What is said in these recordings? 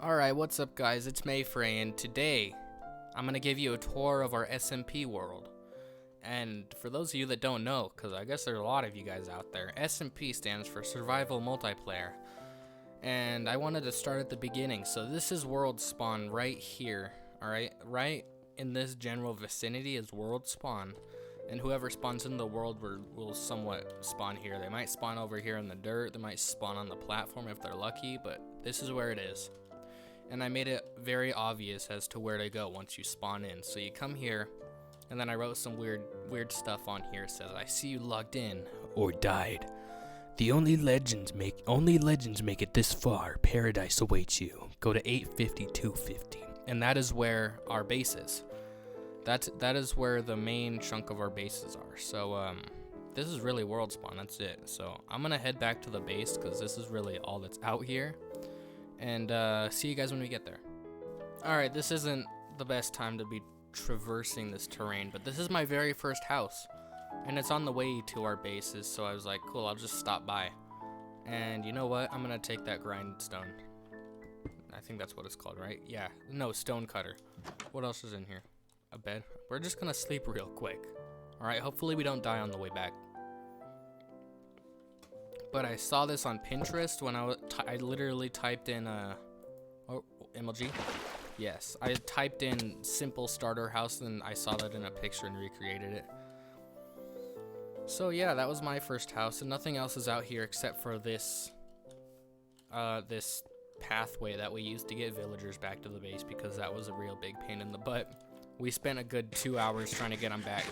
Alright, what's up guys, it's Mayfrey, and today I'm going to give you a tour of our SMP world. And for those of you that don't know, because I guess there's a lot of you guys out there, SMP stands for Survival Multiplayer. And I wanted to start at the beginning, so this is world spawn right here, alright? Right in this general vicinity is world spawn. And whoever spawns in the world will somewhat spawn here. They might spawn over here in the dirt, they might spawn on the platform if they're lucky, but this is where it is. And I made it very obvious as to where to go once you spawn in. So you come here, and then I wrote some weird stuff on here. It says, I see you logged in or died. The only legends make it this far. Paradise awaits you. Go to 850-250. And that is where our base is. That is where the main chunk of our bases are. So this is really world spawn, that's it. So I'm gonna head back to the base because this is really all that's out here. And see you guys when we get there. Alright, this isn't the best time to be traversing this terrain, but this is my very first house. And it's on the way to our bases, so I was like, cool, I'll just stop by. And you know what? I'm gonna take that grindstone. I think that's what it's called, right? Yeah, no, stone cutter. What else is in here? A bed? We're just gonna sleep real quick. Alright, hopefully we don't die on the way back. But I saw this on Pinterest when I literally typed in oh, MLG? Yes, I typed in simple starter house and I saw that in a picture and recreated it. So yeah, that was my first house, and nothing else is out here except for this this pathway that we used to get villagers back to the base, because that was a real big pain in the butt. We spent a good 2 hours trying to get them back.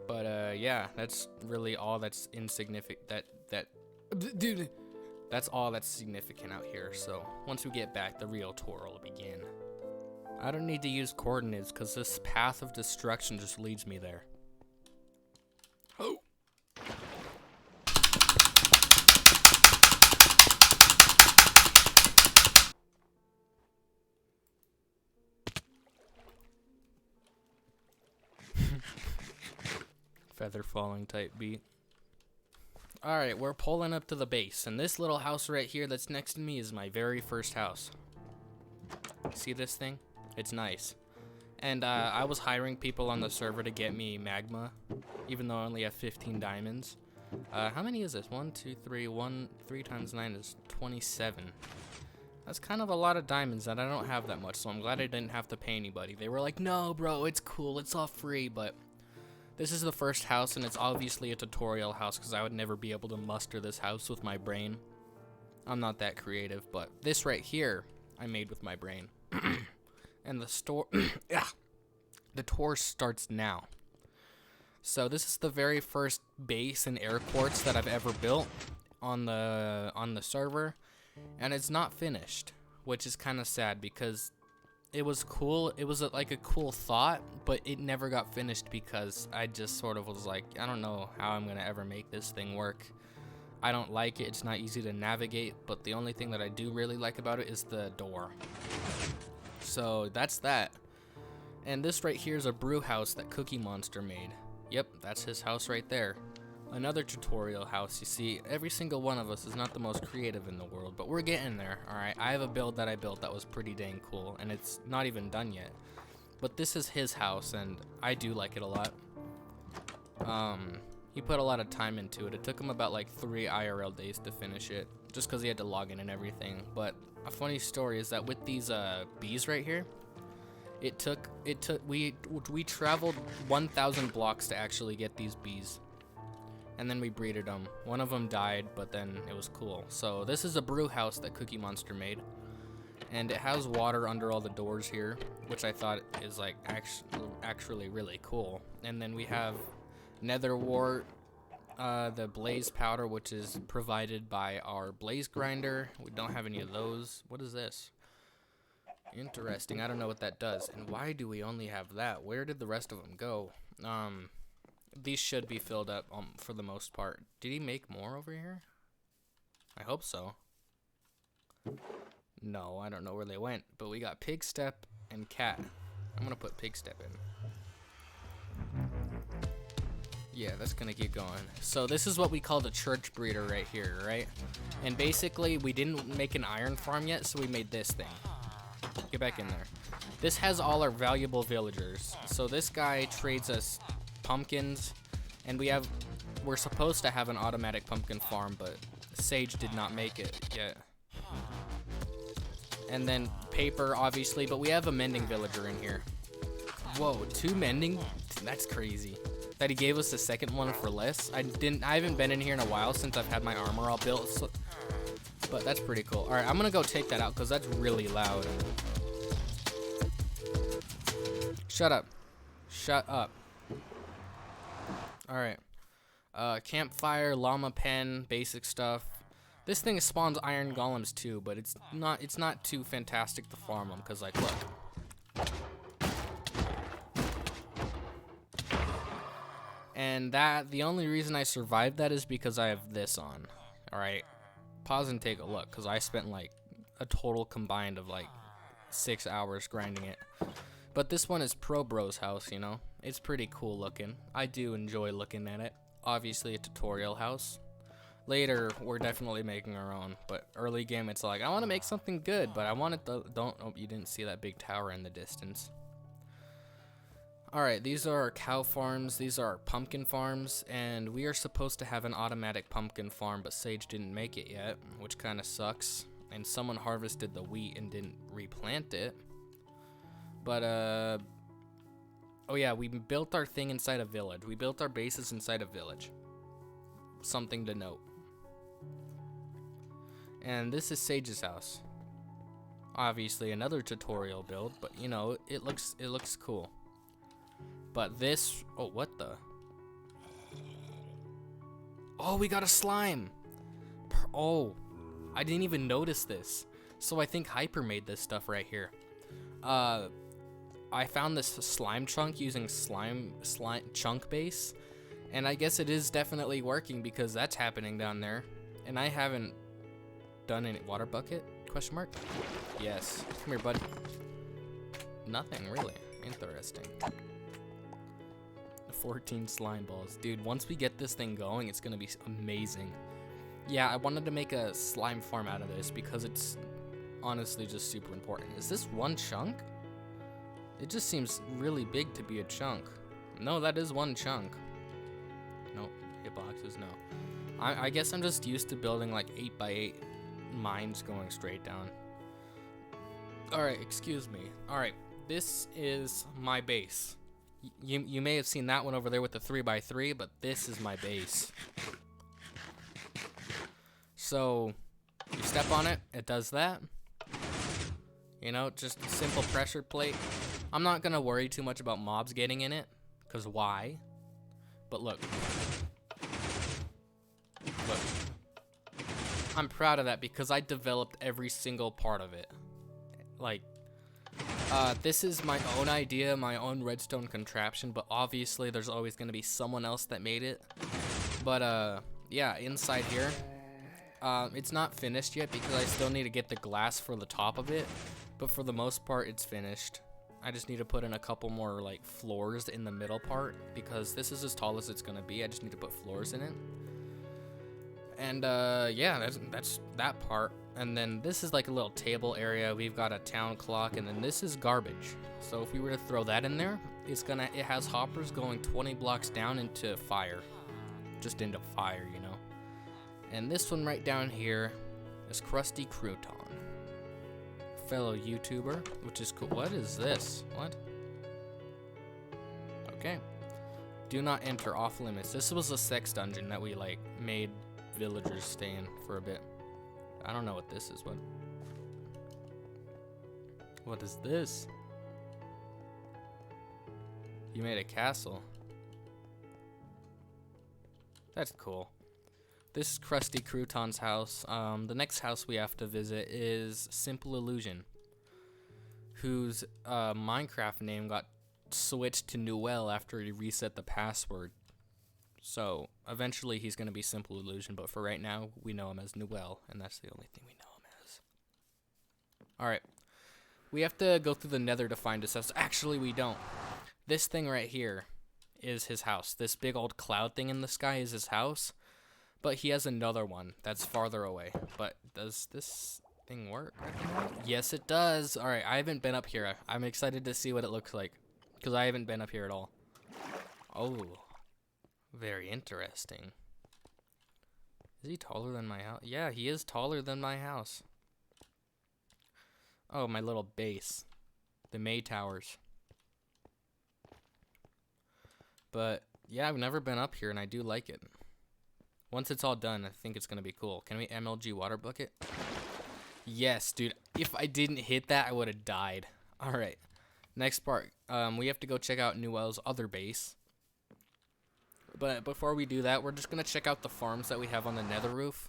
But yeah, that's really all that's insignificant. That's all that's significant out here. So once we get back, the real tour will begin. I don't need to use coordinates because this path of destruction just leads me there. Oh. Feather falling type beat. Alright, we're pulling up to the base, and this little house right here that's next to me is my very first house. See this thing? It's nice. And I was hiring people on the server to get me magma, even though I only have 15 diamonds. How many is this? 1, 2, 3, 3 times 9 is 27. That's kind of a lot of diamonds, and I don't have that much, so I'm glad I didn't have to pay anybody. They were like, no bro, it's cool, it's all free, but this is the first house, and it's obviously a tutorial house because I would never be able to muster this house with my brain. I'm not that creative, but this right here, I made with my brain. And the tour starts now. So this is the very first base and air quartz that I've ever built on the server, and it's not finished, which is kind of sad because it was cool. It was like a cool thought, but it never got finished because I just sort of was like, I don't know how I'm gonna ever make this thing work. I don't like it. It's not easy to navigate, but the only thing that I do really like about it is the door. So that's that. And this right here is a brew house that Cookie Monster made. Yep, that's his house right there. Another tutorial house. You see, every single one of us is not the most creative in the world, but we're getting there, alright? I have a build that I built that was pretty dang cool, and it's not even done yet. But this is his house, and I do like it a lot. He put a lot of time into it. It took him about like 3 IRL days to finish it, just because he had to log in and everything. But a funny story is that with these bees right here, we traveled 1,000 blocks to actually get these bees. And then we breeded them. One of them died, but then it was cool. So this is a brew house that Cookie Monster made, and it has water under all the doors here, which I thought is like actually really cool. And then we have Nether wart, the blaze powder, which is provided by our blaze grinder. We don't have any of those. What is this? Interesting. I don't know what that does. And why do we only have that? Where did the rest of them go? These should be filled up for the most part. Did he make more over here? I hope so. No, I don't know where they went. But we got Pig Step and Cat. I'm going to put Pig Step in. Yeah, that's gonna keep going. So this is what we call the church breeder right here, right? And basically, we didn't make an iron farm yet, so we made this thing. Get back in there. This has all our valuable villagers. So this guy trades us pumpkins, and we're supposed to have an automatic pumpkin farm, but Sage did not make it yet. And then paper, obviously, but we have a mending villager in here. Whoa, 2 mending? That's crazy. That he gave us the second one for less. I haven't been in here in a while since I've had my armor all built, so, but that's pretty cool. All right, I'm gonna go take that out because that's really loud. Shut up. Shut up. All right. Campfire, llama pen, basic stuff. This thing spawns iron golems too, but it's not too fantastic to farm them because, like, look. And the only reason I survived that is because I have this on. All right. Pause and take a look because I spent like a total combined of like 6 hours grinding it. But this one is Pro Bro's house, you know. It's pretty cool looking. I do enjoy looking at it. Obviously a tutorial house. Later, we're definitely making our own, but early game, it's like, I want to make something good, but I want it to, oh, you didn't see that big tower in the distance. Alright, these are our cow farms, these are our pumpkin farms, and we are supposed to have an automatic pumpkin farm, but Sage didn't make it yet, which kind of sucks, and someone harvested the wheat and didn't replant it. But, oh yeah, we built our thing inside a village. We built our bases inside a village. Something to note. And this is Sage's house. Obviously another tutorial build, but you know, it looks cool. But this, oh, what the? Oh, we got a slime. Oh, I didn't even notice this. So I think Hyper made this stuff right here. I found this slime chunk using slime chunk base, and I guess it is definitely working because that's happening down there. And I haven't done any water bucket? Question mark? Yes. Come here, bud. Nothing really. Interesting. 14 slime balls. Dude, once we get this thing going, it's gonna be amazing. Yeah, I wanted to make a slime farm out of this because it's honestly just super important. Is this one chunk? It just seems really big to be a chunk. No, that is one chunk. Nope, hitboxes, no. I guess I'm just used to building like 8x8 mines going straight down. Alright, excuse me. Alright, this is my base. You may have seen that one over there with the 3x3, but this is my base. So, you step on it, it does that. You know, just a simple pressure plate. I'm not gonna worry too much about mobs getting in it, cause why? But look. Look. I'm proud of that because I developed every single part of it. Like, this is my own idea, my own redstone contraption, but obviously there's always gonna be someone else that made it. But, yeah, inside here, it's not finished yet because I still need to get the glass for the top of it, but for the most part, it's finished. I just need to put in a couple more, like, floors in the middle part because this is as tall as it's gonna be. I just need to put floors in it. And, yeah, that's that part. And then this is like a little table area. We've got a town clock, and then this is garbage. So if we were to throw that in there, it has hoppers going 20 blocks down into fire. Just into fire, you know. And this one right down here is Krusty Crouton. Fellow YouTuber, which is cool. What is this? What? Okay. Do not enter, off limits. This was a sex dungeon that we, like, made villagers stay in for a bit. I don't know what this is. What is this? You made a castle. That's cool. This is Krusty Crouton's house. The next house we have to visit is Simple Illusion, whose Minecraft name got switched to Noel after he reset the password. So eventually he's going to be Simple Illusion, but for right now we know him as Noel, and that's the only thing we know him as. Alright, we have to go through the Nether to find his house. Actually, we don't. This thing right here is his house. This big old cloud thing in the sky is his house. But he has another one that's farther away. But does this thing work at the moment? Yes, it does. Alright, I haven't been up here. I'm excited to see what it looks like. Because I haven't been up here at all. Oh. Very interesting. Is he taller than my house? Yeah, he is taller than my house. Oh, my little base. The May Towers. But, yeah, I've never been up here, and I do like it. Once it's all done, I think it's going to be cool. Can we MLG water bucket? Yes, dude. If I didn't hit that, I would have died. Alright. Next part. We have to go check out Newell's other base. But before we do that, we're just going to check out the farms that we have on the Nether roof.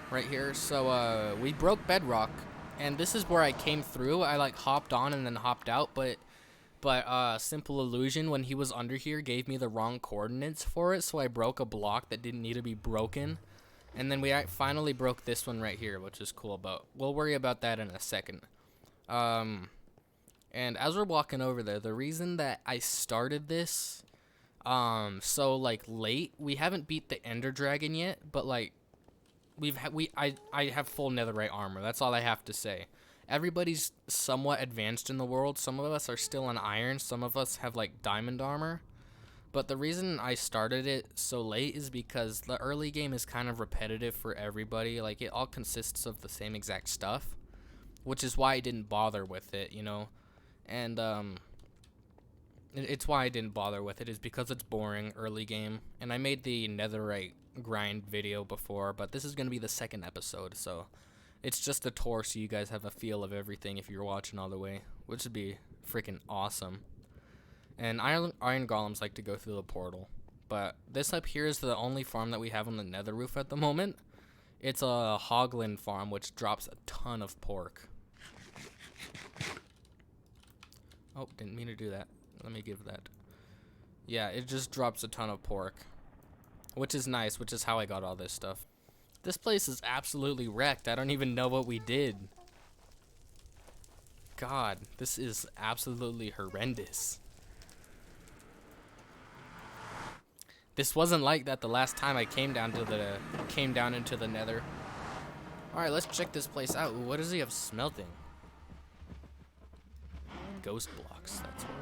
Right here. So, we broke bedrock. And this is where I came through. I, like, hopped on and then hopped out. But Simple Illusion, when he was under here, gave me the wrong coordinates for it. So I broke a block that didn't need to be broken. And then we finally broke this one right here, which is cool. But we'll worry about that in a second. And as we're walking over there, the reason that I started this... so like late, we haven't beat the Ender Dragon yet, but like I have full netherite armor. That's all I have to say. Everybody's somewhat advanced in the world. Some of us are still in iron, some of us have like diamond armor. But the reason I started it so late is because the early game is kind of repetitive for everybody. Like it all consists of the same exact stuff, which is why I didn't bother with it, you know. And it's why I didn't bother with it, is because it's boring early game. And I made the netherite grind video before, but this is going to be the second episode, so it's just a tour so you guys have a feel of everything if you're watching all the way, which would be freaking awesome. And iron golems like to go through the portal. But this up here is the only farm that we have on the Nether roof at the moment. It's a Hoglin farm, which drops a ton of pork. Oh, didn't mean to do that. Let me give that. Yeah, it just drops a ton of pork. Which is nice, which is how I got all this stuff. This place is absolutely wrecked. I don't even know what we did. God, this is absolutely horrendous. This wasn't like that the last time I came down into the Nether. Alright, let's check this place out. Ooh, what does he have smelting? Ghost blocks, that's what.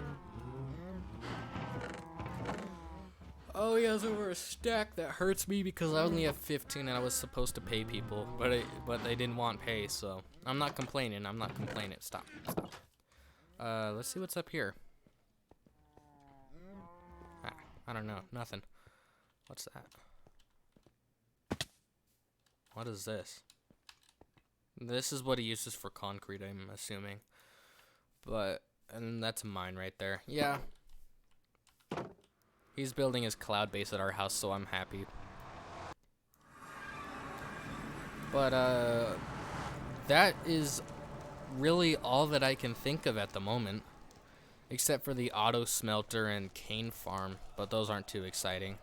Oh, he has over a stack. That hurts me because I only have 15 and I was supposed to pay people, but they didn't want pay, so I'm not complaining. Stop. Let's see what's up here. Ah, I don't know. Nothing. What's that? What is this? This is what he uses for concrete, I'm assuming. And that's mine right there. Yeah. He's building his cloud base at our house, so I'm happy. But, that is really all that I can think of at the moment. Except for the auto smelter and cane farm, but those aren't too exciting.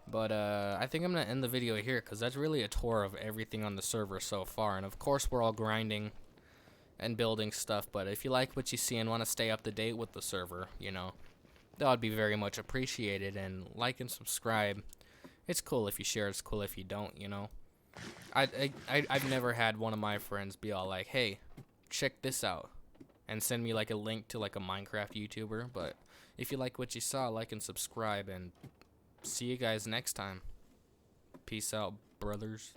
But, I think I'm going to end the video here, because that's really a tour of everything on the server so far. And, of course, we're all grinding and building stuff, but if you like what you see and want to stay up to date with the server, you know, that would be very much appreciated. And like and subscribe. It's cool if you share, it's cool if you don't, you know. I've never had one of my friends be all like, hey, check this out, and send me like a link to like a Minecraft YouTuber. But if you like what you saw, like and subscribe, and see you guys next time. Peace out, brothers.